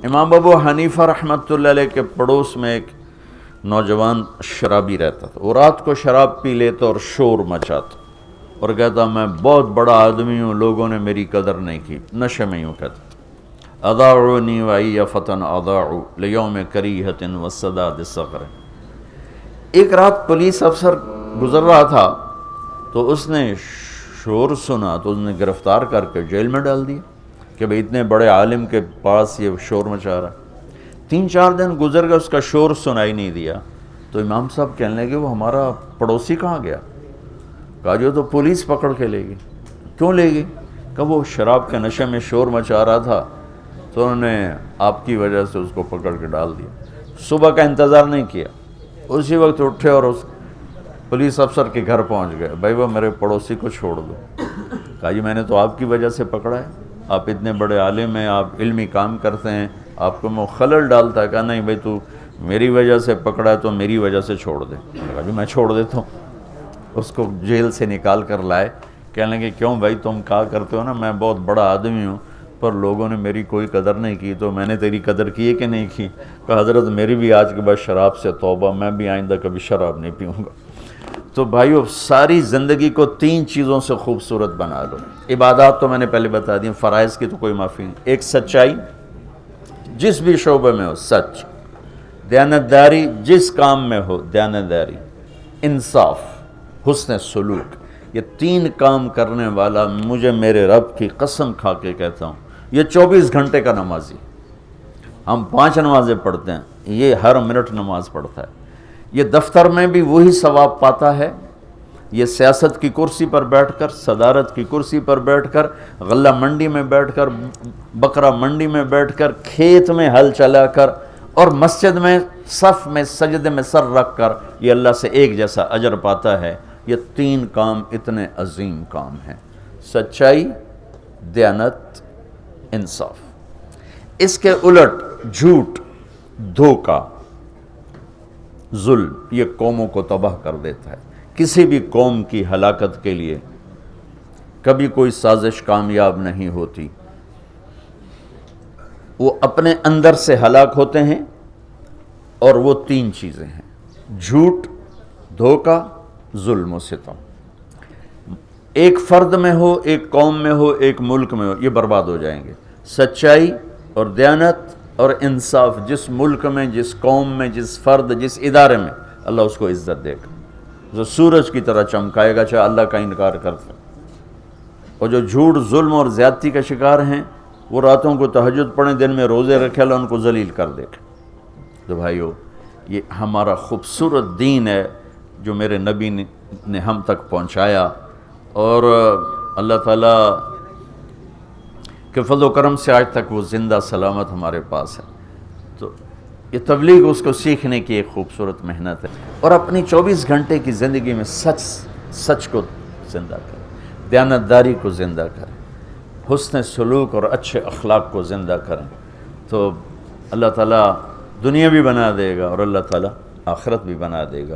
امام ابو حنیفہ رحمۃ اللہ علیہ کے پڑوس میں ایک نوجوان شرابی رہتا تھا. وہ رات کو شراب پی لیتا اور شور مچاتا اور کہتا میں بہت بڑا آدمی ہوں, لوگوں نے میری قدر نہیں کی. نشے میں یوں کہتا تھا اضاعونی وای فتن اضاعوا لیوم کریہۃ وسداد صغر. ایک رات پولیس افسر گزر رہا تھا تو اس نے شور سنا تو اس نے گرفتار کر کے جیل میں ڈال دیا کہ بھئی اتنے بڑے عالم کے پاس یہ شور مچا رہا. 3-4 دن گزر گئے, اس کا شور سنائی نہیں دیا. تو امام صاحب کہنے لگے وہ ہمارا پڑوسی کہاں گیا؟ کہا جو تو پولیس پکڑ کے لے گئی. کیوں لے گئی؟ کہ وہ شراب کے نشے میں شور مچا رہا تھا تو انہوں نے آپ کی وجہ سے اس کو پکڑ کے ڈال دیا. صبح کا انتظار نہیں کیا, اسی وقت اٹھے اور اس پولیس افسر کے گھر پہنچ گئے. بھائی وہ میرے پڑوسی کو چھوڑ دو. کہا جی میں نے تو آپ کی وجہ سے پکڑا ہے, آپ اتنے بڑے عالم ہیں, آپ علمی کام کرتے ہیں, آپ کو میں خلل ڈالتا ہے. کہا نہیں بھائی تو میری وجہ سے پکڑا ہے تو میری وجہ سے چھوڑ دے. کہا جی میں چھوڑ دیتا ہوں. اس کو جیل سے نکال کر لائے. کہنے لگے کیوں بھائی تم کہا کرتے ہو نا میں بہت بڑا آدمی ہوں پر لوگوں نے میری کوئی قدر نہیں کی, تو میں نے تیری قدر کی ہے کہ نہیں کی؟ کہا حضرت میری بھی آج کے بعد شراب سے توبہ, میں بھی آئندہ کبھی شراب نہیں پیوں گا. تو بھائیو ساری زندگی کو 3 چیزوں سے خوبصورت بنا لو. عبادات تو میں نے پہلے بتا دی, فرائض کی تو کوئی معافی نہیں. ایک سچائی جس بھی شعبے میں ہو سچ, دیانتداری جس کام میں ہو دیانتداری, انصاف, حسن سلوک. یہ 3 کام کرنے والا مجھے میرے رب کی قسم کھا کے کہتا ہوں یہ 24 گھنٹے کا نمازی. ہم 5 نمازیں پڑھتے ہیں, یہ ہر منٹ نماز پڑھتا ہے. یہ دفتر میں بھی وہی ثواب پاتا ہے, یہ سیاست کی کرسی پر بیٹھ کر, صدارت کی کرسی پر بیٹھ کر, غلہ منڈی میں بیٹھ کر, بکرا منڈی میں بیٹھ کر, کھیت میں ہل چلا کر اور مسجد میں صف میں سجدے میں سر رکھ کر یہ اللہ سے ایک جیسا اجر پاتا ہے. یہ 3 کام اتنے عظیم کام ہیں, سچائی, دیانت, انصاف. اس کے الٹ جھوٹ, دھوکہ, ظلم یہ قوموں کو تباہ کر دیتا ہے. کسی بھی قوم کی ہلاکت کے لیے کبھی کوئی سازش کامیاب نہیں ہوتی. وہ اپنے اندر سے ہلاک ہوتے ہیں اور وہ 3 چیزیں ہیں, جھوٹ, دھوکہ, ظلم و ستم. ایک فرد میں ہو, ایک قوم میں ہو, ایک ملک میں ہو, یہ برباد ہو جائیں گے. سچائی اور دیانت اور انصاف جس ملک میں, جس قوم میں, جس فرد, جس ادارے میں, اللہ اس کو عزت دے گا. جو سورج کی طرح چمکائے گا چاہے اللہ کا انکار کرتے. اور جو جھوٹ, ظلم اور زیادتی کا شکار ہیں وہ راتوں کو تہجد پڑھیں, دن میں روزے رکھے, اللہ ان کو ذلیل کر دے گا. تو بھائیو یہ ہمارا خوبصورت دین ہے جو میرے نبی نے ہم تک پہنچایا, اور اللہ تعالیٰ کہ فضل و کرم سے آج تک وہ زندہ سلامت ہمارے پاس ہے. تو یہ تبلیغ اس کو سیکھنے کی ایک خوبصورت محنت ہے. اور اپنی 24 گھنٹے کی زندگی میں سچ کو زندہ کریں, دیانتداری کو زندہ کریں, حسن سلوک اور اچھے اخلاق کو زندہ کریں, تو اللہ تعالیٰ دنیا بھی بنا دے گا اور اللہ تعالیٰ آخرت بھی بنا دے گا.